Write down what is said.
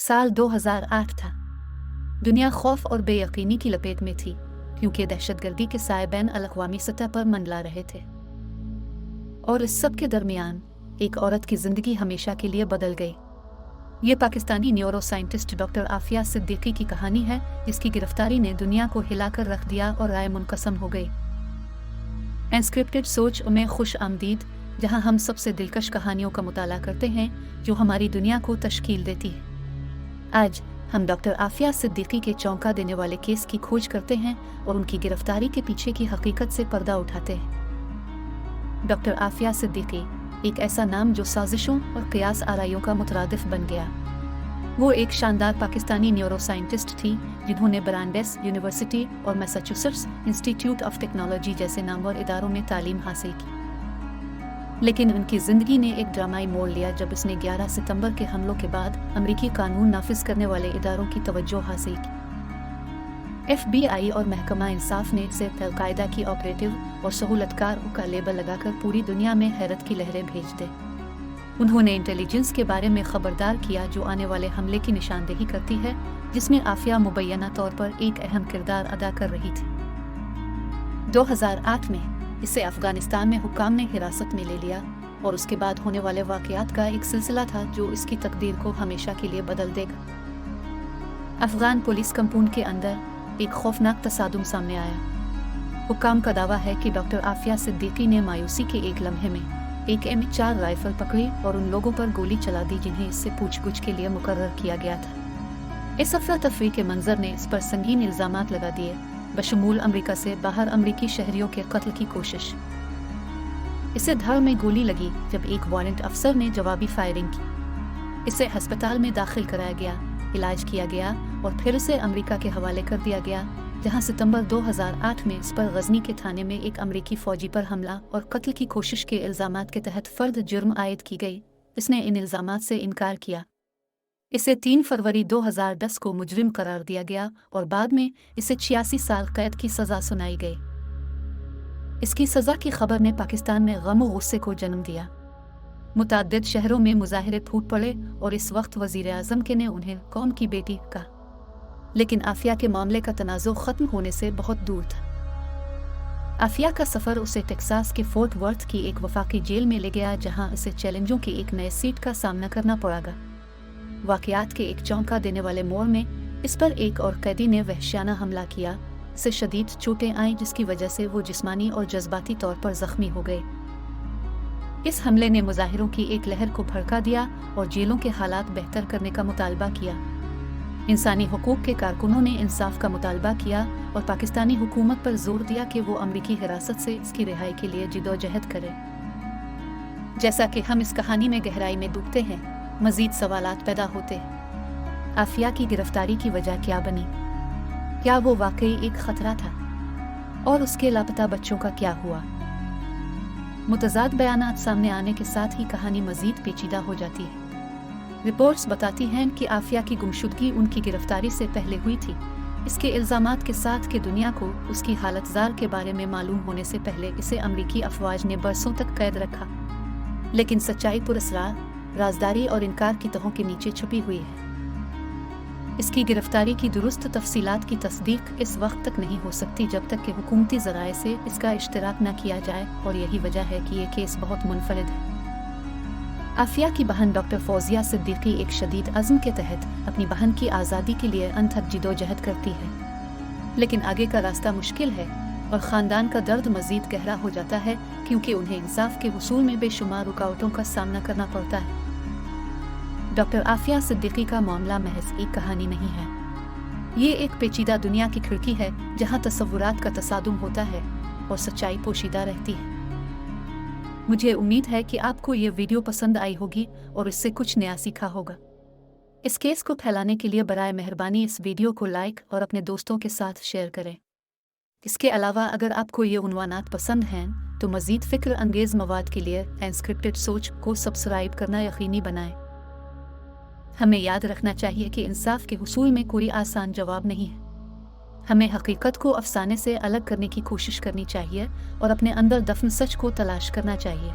साल 2008 था। दुनिया खौफ और बेयकीनी की लपेट में थी, क्योंकि दहशतगर्दी के साए बैन अल-अक़वामी सतह पर मंडला रहे थे। और इस सब के दरमियान एक औरत की ज़िंदगी हमेशा के लिए बदल गई। ये Pakistani neuroscientist doctor Aafia Siddiqui की कहानी है, जिसकी गिरफ्तारी ने दुनिया को हिलाकर रख दिया और राय मुनक़सम हो गई। एनस्क्रिप्टेड सोच में खुश आमदीद, जहाँ हम सबसे दिलकश कहानियों का मुताला करते हैं जो हमारी दुनिया को तश्कील देती है। आज हम डॉक्टर आफिया सिद्दीकी के चौंका देने वाले केस की खोज करते हैं और उनकी गिरफ्तारी के पीछे की हकीकत से पर्दा उठाते हैं। डॉक्टर आफिया सिद्दीकी एक ऐसा नाम जो साजिशों और क़ियास आराइयों का मुतरादिफ बन गया। वो एक शानदार पाकिस्तानी न्यूरो साइंटिस्ट थी जिन्होंने ब्रांडेस यूनिवर्सिटी और मैसाचुसेट्स इंस्टीट्यूट ऑफ टेक्नोलॉजी जैसे नामवर इदारों में तालीम हासिल की। लेकिन उनकी ज़िंदगी ने एक ड्रामाई मोड़ लिया जब उसने 11 सितंबर के हमलों के बाद अमरीकी कानून नाफिज करने वाले इदारों की तवज्जो हासिल की। FBI और महकमा इंसाफ ने इसे अल-कायदा की ऑपरेटिव और सहूलतकार का लेबल लगाकर पूरी दुनिया में हैरत की लहरें भेज दी। उन्होंने इंटेलिजेंस के बारे में खबरदार किया जो आने वाले हमले की निशानदेही करती है, जिसमें आफिया मुबैना तौर पर एक अहम किरदार अदा कर रही थी। 2008 में इसे अफगानिस्तान में हुक्काम ने हिरासत में ले लिया और उसके बाद होने वाले वाक़यात का एक सिलसिला था जो इसकी तकदीर को हमेशा के लिए बदल देगा। अफगान पुलिस कंपाउंड के अंदर एक खौफनाक तसादुम सामने आया। हुक्काम का दावा है कि डॉक्टर आफिया सिद्दीकी ने मायूसी के एक लम्हे में एक M4 राइफल पकड़ी और उन लोगों पर गोली चला दी जिन्हें इससे पूछगछ के लिए मुकर्रर किया गया था। इस अफरा तफरी के मंजर ने इस पर संगीन इल्ज़ामात लगा दिए, बशमूल अमेरिका से बाहर अमरीकी शहरियों के कत्ल की कोशिश। इसे धड़ में गोली लगी जब एक वारंट अफसर ने जवाबी फायरिंग की। इसे अस्पताल में दाखिल कराया गया, इलाज किया गया और फिर उसे अमेरिका के हवाले कर दिया गया, जहां सितंबर 2008 में इस पर गजनी के थाने में एक अमेरिकी फौजी पर हमला और कत्ल की कोशिश के इल्ज़ामात के तहत फ़र्द जुर्म आयद की गई। इसने इन इल्ज़ामात से इनकार किया। इसे 3 फरवरी 2010 को मुजरिम करार दिया गया और बाद में इसे 86 साल कैद की सज़ा सुनाई गई। इसकी सज़ा की खबर ने पाकिस्तान में गम और गुस्से को जन्म दिया। मुताद्दिद शहरों में मुजाहिरे फूट पड़े और इस वक्त वज़ीर आज़म के ने उन्हें कौम की बेटी कहा। लेकिन आफिया के मामले का तनाज़ो ख़त्म होने से बहुत दूर था। आफिया का सफ़र उसे टेक्सास के फोर्ट वर्थ की एक वफाकी जेल में ले गया, जहां उसे चैलेंजों के एक नए सीट का सामना करना पड़ेगा। वाक़यात के एक चौंका देने वाले मोड़ में इस पर एक और कैदी ने वहशियाना हमला किया। इसे शदीद चोटें आईं, जिसकी वजह से वो जिस्मानी और जज्बाती तौर पर ज़ख्मी हो गए। इस हमले ने मुजाहिरों की एक लहर को भड़का दिया और जेलों के हालात बेहतर करने का मुतालबा किया। इंसानी हुकूक के कारकुनों ने इंसाफ का मुतालबा किया और पाकिस्तानी हुकूमत पर जोर दिया कि वो अमरीकी हिरासत से इसकी रिहाई के लिए जिदोजहद करे। जैसा कि हम इस कहानी में गहराई में डूबते हैं, मजीद सवालात पैदा होते हैं। आफिया की गिरफ्तारी की वजह क्या बनी? क्या वो वाकई एक खतरा था? और उसके लापता बच्चों का क्या हुआ? मुतज़ाद बयानात सामने आने के साथ ही कहानी मजीद पेचीदा हो जाती है। रिपोर्ट्स बताती हैं कि आफिया की गुमशुदगी उनकी गिरफ्तारी से पहले हुई थी। इसके इल्ज़ामात के साथ कि दुनिया को उसकी हालत ज़ार के बारे में मालूम होने से पहले इसे अमरीकी अफवाज ने बरसों तक कैद रखा। लेकिन सच्चाई पुरअसरार, राजदारी और इनकार की तहों के नीचे छुपी हुई है। इसकी गिरफ्तारी की दुरुस्त तफसीलात की तस्दीक इस वक्त तक नहीं हो सकती जब तक कि हुकूमती ज़राए से इसका इश्तराक न किया जाए, और यही वजह है कि ये केस बहुत मुनफरिद है। आफिया की बहन डॉक्टर फौजिया सिद्दीकी एक शदीद अज़्म के तहत अपनी बहन की आज़ादी के लिए अनथक जिदोजहद करती है, लेकिन आगे का रास्ता मुश्किल है और ख़ानदान का दर्द मज़ीद गहरा हो जाता है, क्योंकि उन्हें इंसाफ के हुसूल में बेशुमार रुकावटों का सामना करना पड़ता है। डॉक्टर आफिया सिद्दीकी का मामला महज एक कहानी नहीं है। ये एक पेचीदा दुनिया की खिड़की है जहाँ तसव्वुरात का तसादुम होता है और सच्चाई पोशीदा रहती है। मुझे उम्मीद है कि आपको ये वीडियो पसंद आई होगी और इससे कुछ नया सीखा होगा। इस केस को फैलाने के लिए बराए मेहरबानी इस वीडियो को लाइक और अपने दोस्तों के साथ शेयर करें। इसके अलावा अगर आपको ये उन्वानात पसंद हैं तो मज़ीद फ़िक्र अंगेज़ मवाद के लिए एनस्क्रिप्टेड सोच को सब्सक्राइब करना यकीनी बनाएं। हमें याद रखना चाहिए कि इंसाफ के हुसूल में कोई आसान जवाब नहीं है। हमें हकीकत को अफसाने से अलग करने की कोशिश करनी चाहिए और अपने अंदर दफन सच को तलाश करना चाहिए।